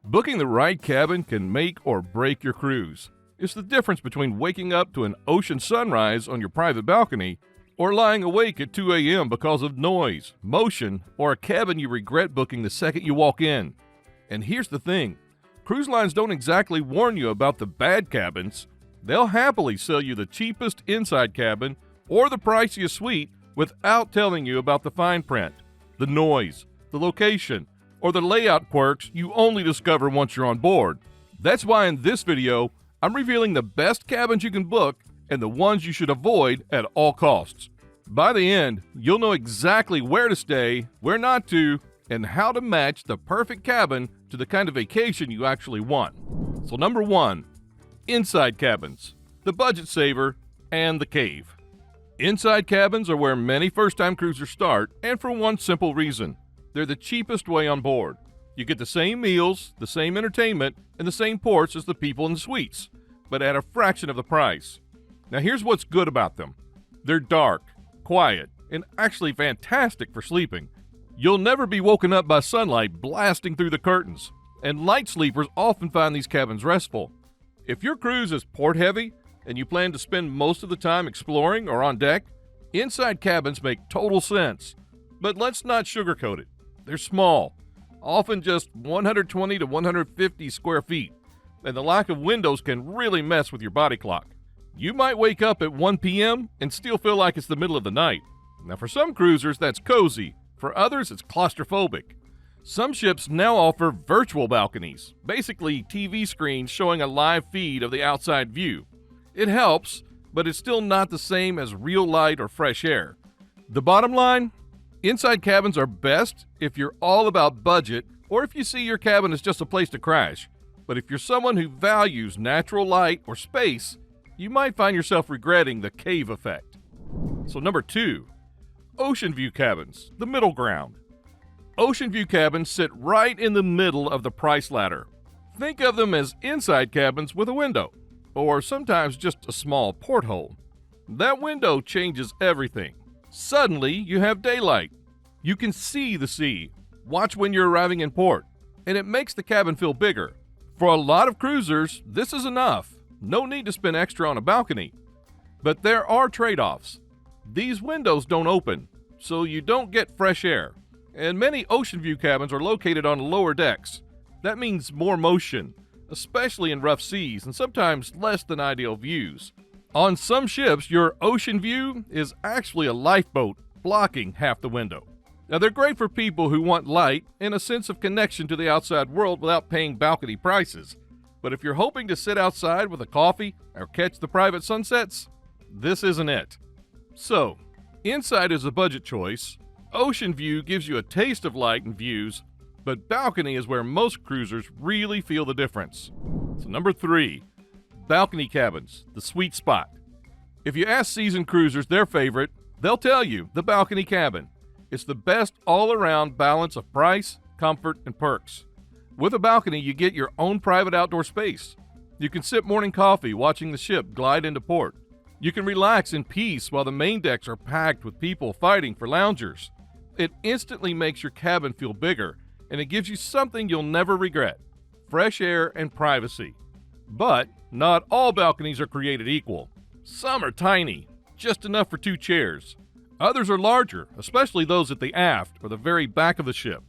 Booking the right cabin can make or break your cruise. It's the difference between waking up to an ocean sunrise on your private balcony or lying awake at 2 a.m. because of noise, motion, or a cabin you regret booking the second you walk in. And here's the thing, cruise lines don't exactly warn you about the bad cabins. They'll happily sell you the cheapest inside cabin or the priciest suite without telling you about the fine print, the noise, the location, or the layout quirks you only discover once you're on board. That's why in this video, I'm revealing the best cabins you can book and the ones you should avoid at all costs. By the end, you'll know exactly where to stay, where not to, and how to match the perfect cabin to the kind of vacation you actually want. So number 1, inside cabins, the budget saver, and the cave. Inside cabins are where many first-time cruisers start, and for one simple reason. They're the cheapest way on board. You get the same meals, the same entertainment, and the same ports as the people in the suites, but at a fraction of the price. Now here's what's good about them. They're dark, quiet, and actually fantastic for sleeping. You'll never be woken up by sunlight blasting through the curtains, and light sleepers often find these cabins restful. If your cruise is port-heavy and you plan to spend most of the time exploring or on deck, inside cabins make total sense. But let's not sugarcoat it. They're small, often just 120 to 150 square feet, and the lack of windows can really mess with your body clock. You might wake up at 1 p.m. and still feel like it's the middle of the night. Now for some cruisers, that's cozy. For others, it's claustrophobic. Some ships now offer virtual balconies, basically TV screens showing a live feed of the outside view. It helps, but it's still not the same as real light or fresh air. The bottom line? Inside cabins are best if you're all about budget or if you see your cabin as just a place to crash. But if you're someone who values natural light or space, you might find yourself regretting the cave effect. So number 2, ocean view cabins, the middle ground. Ocean view cabins sit right in the middle of the price ladder. Think of them as inside cabins with a window, or sometimes just a small porthole. That window changes everything. Suddenly, you have daylight. You can see the sea, watch when you're arriving in port, and it makes the cabin feel bigger. For a lot of cruisers, this is enough. No need to spend extra on a balcony. But there are trade-offs. These windows don't open, so you don't get fresh air. And many ocean view cabins are located on lower decks. That means more motion, especially in rough seas and sometimes less than ideal views. On some ships, your ocean view is actually a lifeboat blocking half the window. Now, they're great for people who want light and a sense of connection to the outside world without paying balcony prices. But if you're hoping to sit outside with a coffee or catch the private sunsets, this isn't it. So, inside is a budget choice. Ocean view gives you a taste of light and views, but balcony is where most cruisers really feel the difference. So number 3, balcony cabins, the sweet spot. If you ask seasoned cruisers their favorite, they'll tell you the balcony cabin. It's the best all-around balance of price, comfort, and perks. With a balcony, you get your own private outdoor space. You can sip morning coffee watching the ship glide into port. You can relax in peace while the main decks are packed with people fighting for loungers. It instantly makes your cabin feel bigger, and it gives you something you'll never regret: fresh air and privacy. But not all balconies are created equal. Some are tiny, just enough for 2 chairs. Others are larger, especially those at the aft or the very back of the ship.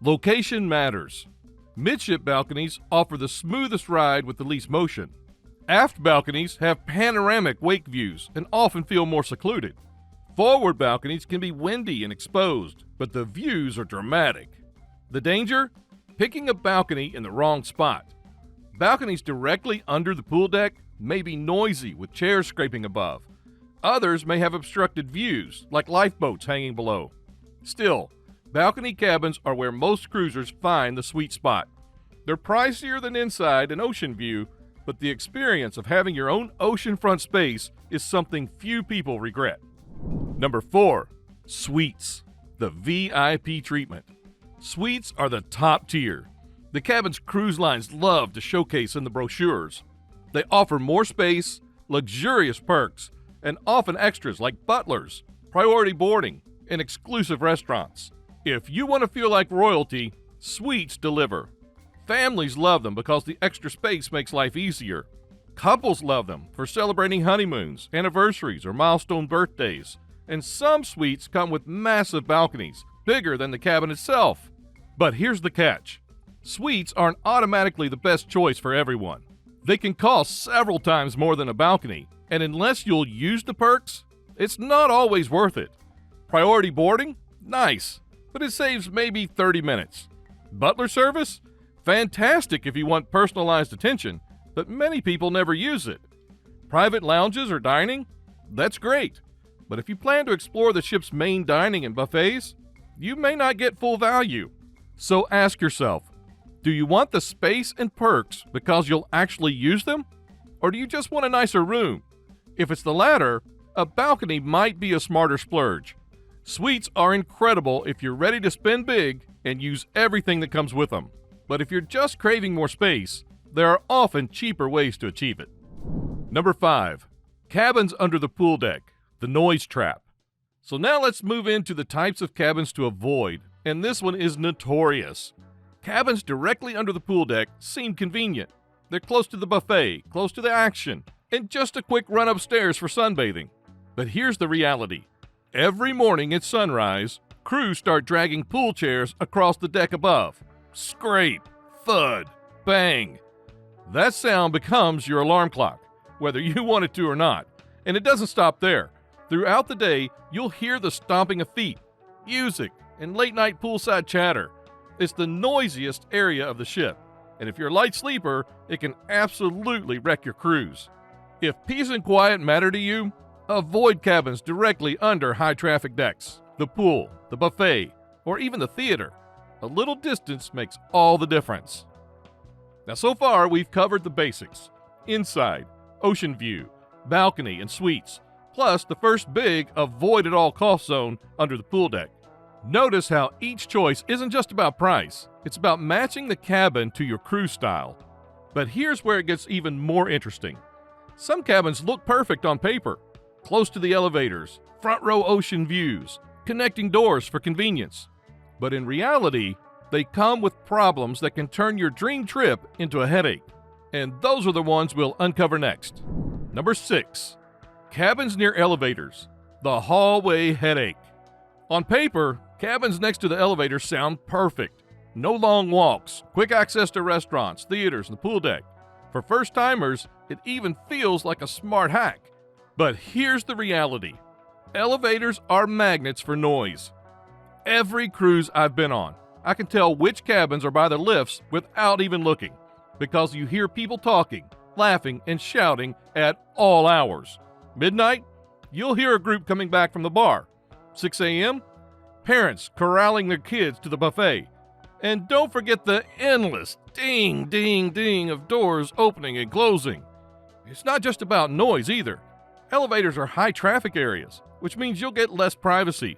Location matters. Midship balconies offer the smoothest ride with the least motion. Aft balconies have panoramic wake views and often feel more secluded. Forward balconies can be windy and exposed, but the views are dramatic. The danger? Picking a balcony in the wrong spot. Balconies directly under the pool deck may be noisy with chairs scraping above. Others may have obstructed views, like lifeboats hanging below. Still, balcony cabins are where most cruisers find the sweet spot. They're pricier than inside and ocean view, but the experience of having your own oceanfront space is something few people regret. Number 4, suites, the VIP treatment. Suites are the top tier. The cabins cruise lines love to showcase in the brochures. They offer more space, luxurious perks, and often extras like butlers, priority boarding, and exclusive restaurants. If you want to feel like royalty, suites deliver. Families love them because the extra space makes life easier. Couples love them for celebrating honeymoons, anniversaries, or milestone birthdays. And some suites come with massive balconies, bigger than the cabin itself. But here's the catch. Suites aren't automatically the best choice for everyone. They can cost several times more than a balcony, and unless you'll use the perks, it's not always worth it. Priority boarding? Nice, but it saves maybe 30 minutes. Butler service? Fantastic if you want personalized attention, but many people never use it. Private lounges or dining? That's great, but if you plan to explore the ship's main dining and buffets, you may not get full value. So ask yourself, do you want the space and perks because you'll actually use them? Or do you just want a nicer room? If it's the latter, a balcony might be a smarter splurge. Suites are incredible if you're ready to spend big and use everything that comes with them. But if you're just craving more space, there are often cheaper ways to achieve it. Number 5. Cabins under the pool deck, the noise trap. So now let's move into the types of cabins to avoid, and this one is notorious. Cabins directly under the pool deck seem convenient. They're close to the buffet, close to the action, and just a quick run upstairs for sunbathing. But here's the reality. Every morning at sunrise, crews start dragging pool chairs across the deck above. Scrape, thud, bang. That sound becomes your alarm clock, whether you want it to or not. And it doesn't stop there. Throughout the day, you'll hear the stomping of feet, music, and late-night poolside chatter. It's the noisiest area of the ship, and if you're a light sleeper, it can absolutely wreck your cruise. If peace and quiet matter to you, avoid cabins directly under high-traffic decks, the pool, the buffet, or even the theater. A little distance makes all the difference. Now, so far, we've covered the basics. Inside, ocean view, balcony, and suites, plus the first big avoid-at-all-cost zone under the pool deck. Notice how each choice isn't just about price. It's about matching the cabin to your cruise style. But here's where it gets even more interesting. Some cabins look perfect on paper. Close to the elevators, front row ocean views, connecting doors for convenience. But in reality, they come with problems that can turn your dream trip into a headache. And those are the ones we'll uncover next. Number 6. Cabins near elevators. The hallway headache. On paper, cabins next to the elevators sound perfect. No long walks, quick access to restaurants, theaters, and the pool deck. For first-timers, it even feels like a smart hack. But here's the reality. Elevators are magnets for noise. Every cruise I've been on, I can tell which cabins are by the lifts without even looking, because you hear people talking, laughing, and shouting at all hours. Midnight, you'll hear a group coming back from the bar. 6 a.m., parents corralling their kids to the buffet. And don't forget the endless ding, ding, ding of doors opening and closing. It's not just about noise either. Elevators are high traffic areas, which means you'll get less privacy.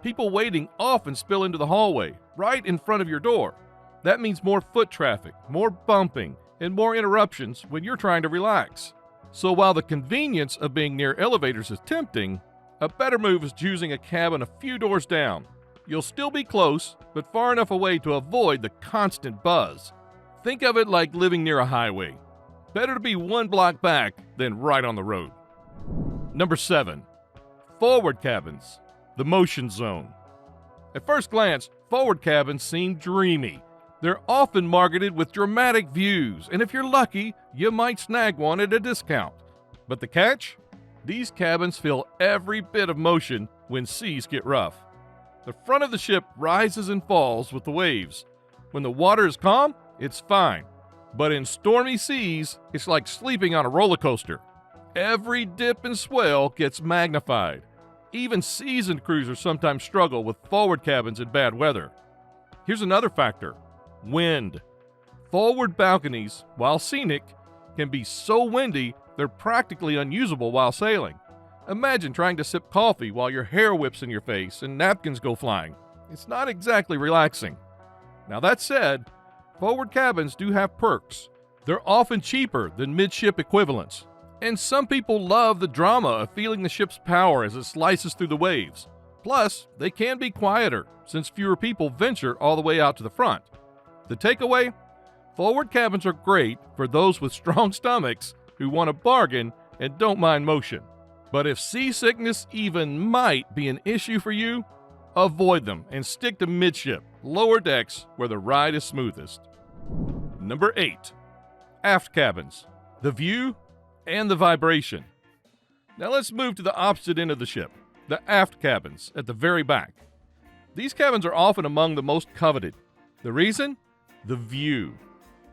People waiting often spill into the hallway, right in front of your door. That means more foot traffic, more bumping, and more interruptions when you're trying to relax. So while the convenience of being near elevators is tempting, a better move is choosing a cabin a few doors down. You'll still be close, but far enough away to avoid the constant buzz. Think of it like living near a highway. Better to be one block back than right on the road. Number 7. Forward cabins. The motion zone. At first glance, forward cabins seem dreamy. They're often marketed with dramatic views, and if you're lucky, you might snag one at a discount. But the catch? These cabins feel every bit of motion when seas get rough. The front of the ship rises and falls with the waves. When the water is calm, it's fine. But in stormy seas, it's like sleeping on a roller coaster. Every dip and swell gets magnified. Even seasoned cruisers sometimes struggle with forward cabins in bad weather. Here's another factor: wind. Forward balconies, while scenic, can be so windy they're practically unusable while sailing. Imagine trying to sip coffee while your hair whips in your face and napkins go flying. It's not exactly relaxing. Now that said, forward cabins do have perks. They're often cheaper than midship equivalents. And some people love the drama of feeling the ship's power as it slices through the waves. Plus, they can be quieter, since fewer people venture all the way out to the front. The takeaway? Forward cabins are great for those with strong stomachs who want a bargain and don't mind motion. But if seasickness even might be an issue for you, avoid them and stick to midship, lower decks where the ride is smoothest. Number 8. Aft cabins, the view and the vibration. Now let's move to the opposite end of the ship, the aft cabins at the very back. These cabins are often among the most coveted. The reason? The view.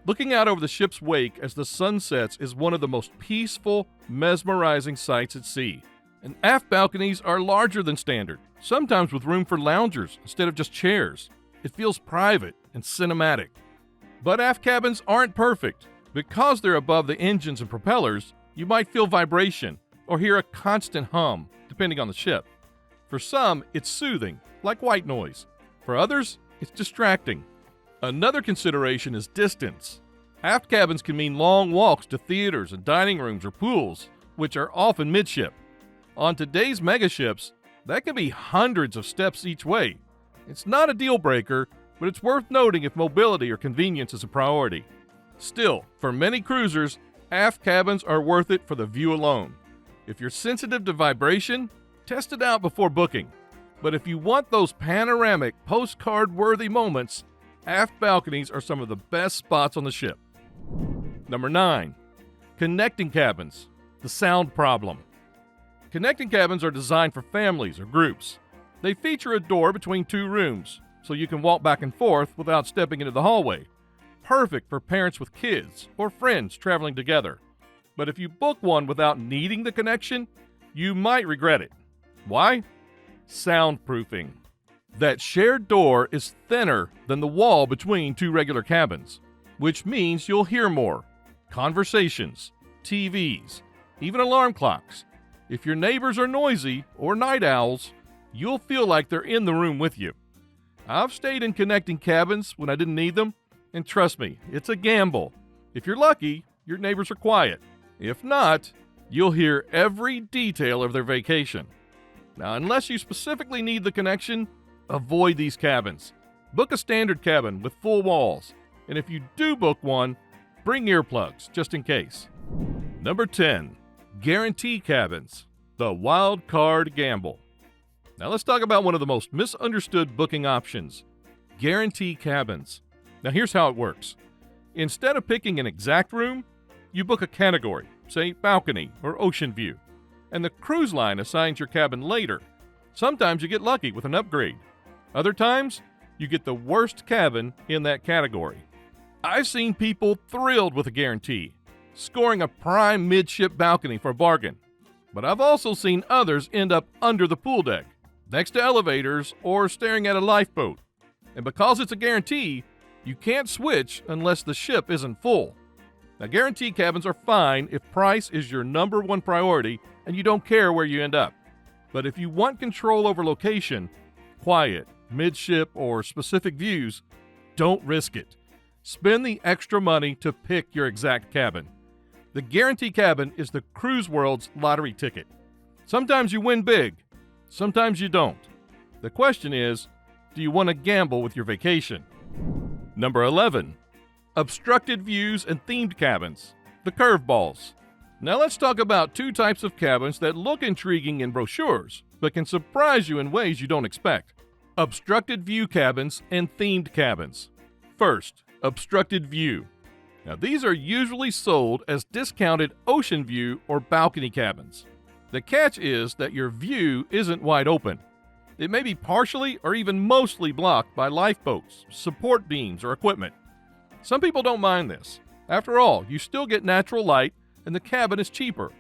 Looking out over the ship's wake as the sun sets is one of the most peaceful, mesmerizing sights at sea. And aft balconies are larger than standard, sometimes with room for loungers instead of just chairs. It feels private and cinematic. But aft cabins aren't perfect. Because they're above the engines and propellers, you might feel vibration or hear a constant hum, depending on the ship. For some, it's soothing, like white noise. For others, it's distracting. Another consideration is distance. Aft cabins can mean long walks to theaters and dining rooms or pools, which are often midship. On today's megaships, that can be hundreds of steps each way. It's not a deal breaker, but it's worth noting if mobility or convenience is a priority. Still, for many cruisers, aft cabins are worth it for the view alone. If you're sensitive to vibration, test it out before booking. But if you want those panoramic, postcard-worthy moments, aft balconies are some of the best spots on the ship. Number 9. Connecting cabins, the sound problem. Connecting cabins are designed for families or groups. They feature a door between two rooms, so you can walk back and forth without stepping into the hallway. Perfect for parents with kids or friends traveling together. But if you book one without needing the connection, you might regret it. Why? Soundproofing. That shared door is thinner than the wall between two regular cabins, which means you'll hear more. Conversations, TVs, even alarm clocks. If your neighbors are noisy or night owls, you'll feel like they're in the room with you. I've stayed in connecting cabins when I didn't need them, and trust me, it's a gamble. If you're lucky, your neighbors are quiet. If not, you'll hear every detail of their vacation. Now, unless you specifically need the connection, avoid these cabins. Book a standard cabin with full walls, and if you do book one, bring earplugs just in case. Number 10. Guarantee cabins, the wild card gamble. Now let's talk about one of the most misunderstood booking options, guarantee cabins. Now here's how it works. Instead of picking an exact room, you book a category, say balcony or ocean view, and the cruise line assigns your cabin later. Sometimes you get lucky with an upgrade. Other times, you get the worst cabin in that category. I've seen people thrilled with a guarantee, scoring a prime midship balcony for a bargain. But I've also seen others end up under the pool deck, next to elevators, or staring at a lifeboat. And because it's a guarantee, you can't switch unless the ship isn't full. Now, guarantee cabins are fine if price is your number one priority and you don't care where you end up. But if you want control over location, quiet, midship, or specific views, don't risk it. Spend the extra money to pick your exact cabin. The guarantee cabin is the cruise world's lottery ticket. Sometimes you win big, sometimes you don't. The question is, do you want to gamble with your vacation? Number 11. Obstructed views and themed cabins, the curveballs. Now let's talk about two types of cabins that look intriguing in brochures, but can surprise you in ways you don't expect. Obstructed view cabins and themed cabins. First, obstructed view. Now these are usually sold as discounted ocean view or balcony cabins. The catch is that your view isn't wide open. It may be partially or even mostly blocked by lifeboats, support beams, or equipment. Some people don't mind this. After all, you still get natural light and the cabin is cheaper.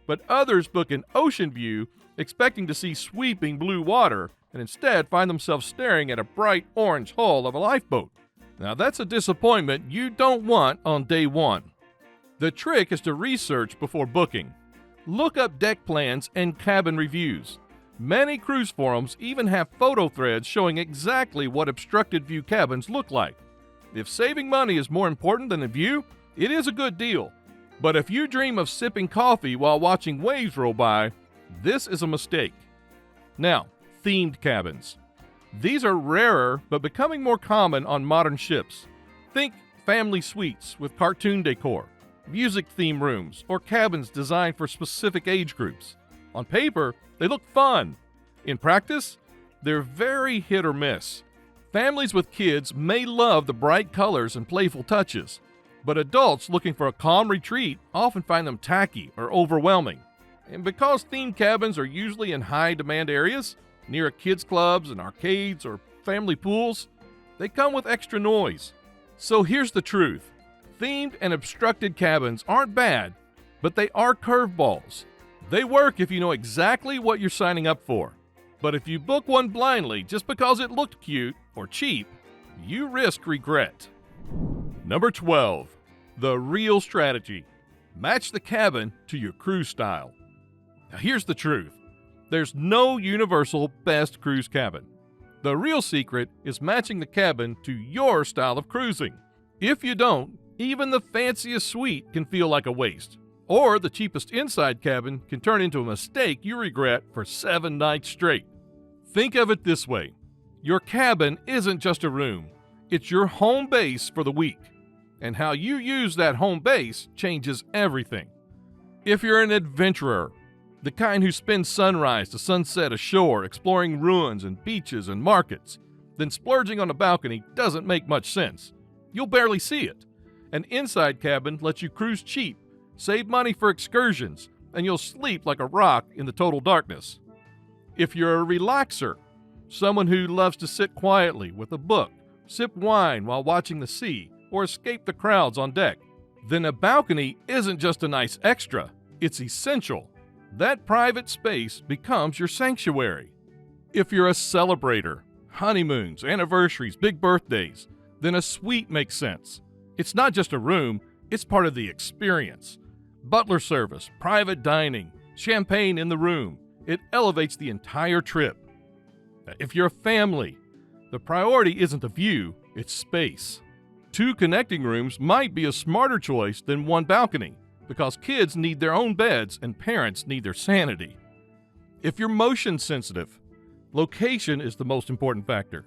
But others book an ocean view expecting to see sweeping blue water and instead find themselves staring at a bright orange hull of a lifeboat. Now that's a disappointment you don't want on day one. The trick is to research before booking. Look up deck plans and cabin reviews. Many cruise forums even have photo threads showing exactly what obstructed view cabins look like. If saving money is more important than the view, it is a good deal. But if you dream of sipping coffee while watching waves roll by, this is a mistake. Now, themed cabins. These are rarer but becoming more common on modern ships. Think family suites with cartoon decor, music theme rooms, or cabins designed for specific age groups. On paper, they look fun. In practice, they're very hit or miss. Families with kids may love the bright colors and playful touches, but adults looking for a calm retreat often find them tacky or overwhelming. And because themed cabins are usually in high-demand areas, near kids' clubs and arcades or family pools, they come with extra noise. So here's the truth. Themed and obstructed cabins aren't bad, but they are curveballs. They work if you know exactly what you're signing up for. But if you book one blindly just because it looked cute or cheap, you risk regret. Number 12. The real strategy. Match the cabin to your cruise style. Now here's the truth. There's no universal best cruise cabin. The real secret is matching the cabin to your style of cruising. If you don't, even the fanciest suite can feel like a waste. Or the cheapest inside cabin can turn into a mistake you regret for 7 nights straight. Think of it this way. Your cabin isn't just a room. It's your home base for the week. And how you use that home base changes everything. If you're an adventurer, the kind who spends sunrise to sunset ashore exploring ruins and beaches and markets, then splurging on a balcony doesn't make much sense. You'll barely see it. An inside cabin lets you cruise cheap, save money for excursions, and you'll sleep like a rock in the total darkness. If you're a relaxer, someone who loves to sit quietly with a book, sip wine while watching the sea, or escape the crowds on deck, then a balcony isn't just a nice extra, it's essential. That private space becomes your sanctuary. If you're a celebrator, honeymoons, anniversaries, big birthdays, then a suite makes sense. It's not just a room, it's part of the experience. Butler service, private dining, champagne in the room. It elevates the entire trip. If you're a family, the priority isn't the view, it's space. 2 connecting rooms might be a smarter choice than 1 balcony, because kids need their own beds and parents need their sanity. If you're motion sensitive, location is the most important factor.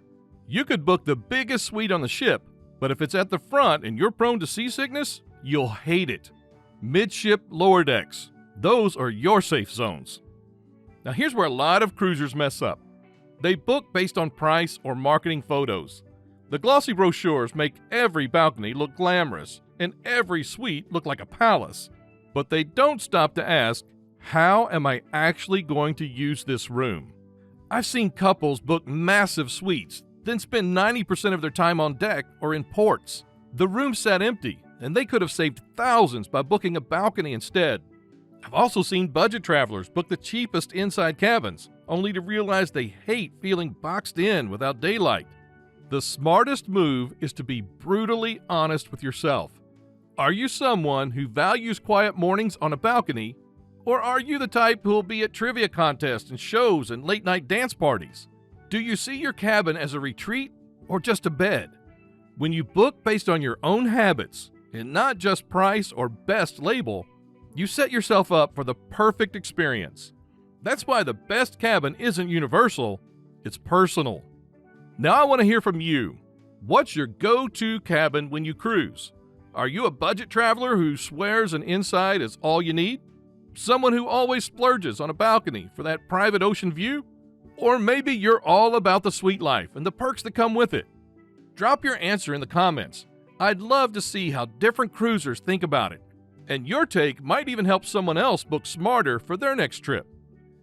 You could book the biggest suite on the ship, but if it's at the front and you're prone to seasickness, you'll hate it. Midship lower decks, those are your safe zones. Now here's where a lot of cruisers mess up. They book based on price or marketing photos. The glossy brochures make every balcony look glamorous and every suite look like a palace. But they don't stop to ask, how am I actually going to use this room? I've seen couples book massive suites, then spend 90% of their time on deck or in ports. The room sat empty, and they could have saved thousands by booking a balcony instead. I've also seen budget travelers book the cheapest inside cabins, only to realize they hate feeling boxed in without daylight. The smartest move is to be brutally honest with yourself. Are you someone who values quiet mornings on a balcony, or are you the type who will be at trivia contests and shows and late-night dance parties? Do you see your cabin as a retreat or just a bed? When you book based on your own habits and not just price or best label, you set yourself up for the perfect experience. That's why the best cabin isn't universal, it's personal. Now I want to hear from you. What's your go-to cabin when you cruise? Are you a budget traveler who swears an inside is all you need? Someone who always splurges on a balcony for that private ocean view? Or maybe you're all about the suite life and the perks that come with it. Drop your answer in the comments. I'd love to see how different cruisers think about it. And your take might even help someone else book smarter for their next trip.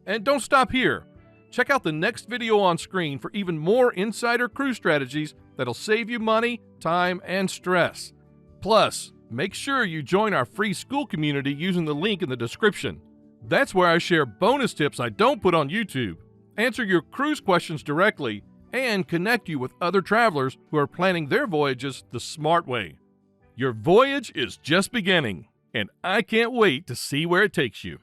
And don't stop here. Check out the next video on screen for even more insider cruise strategies that'll save you money, time, and stress. Plus, make sure you join our free school community using the link in the description. That's where I share bonus tips I don't put on YouTube, answer your cruise questions directly, and connect you with other travelers who are planning their voyages the smart way. Your voyage is just beginning, and I can't wait to see where it takes you.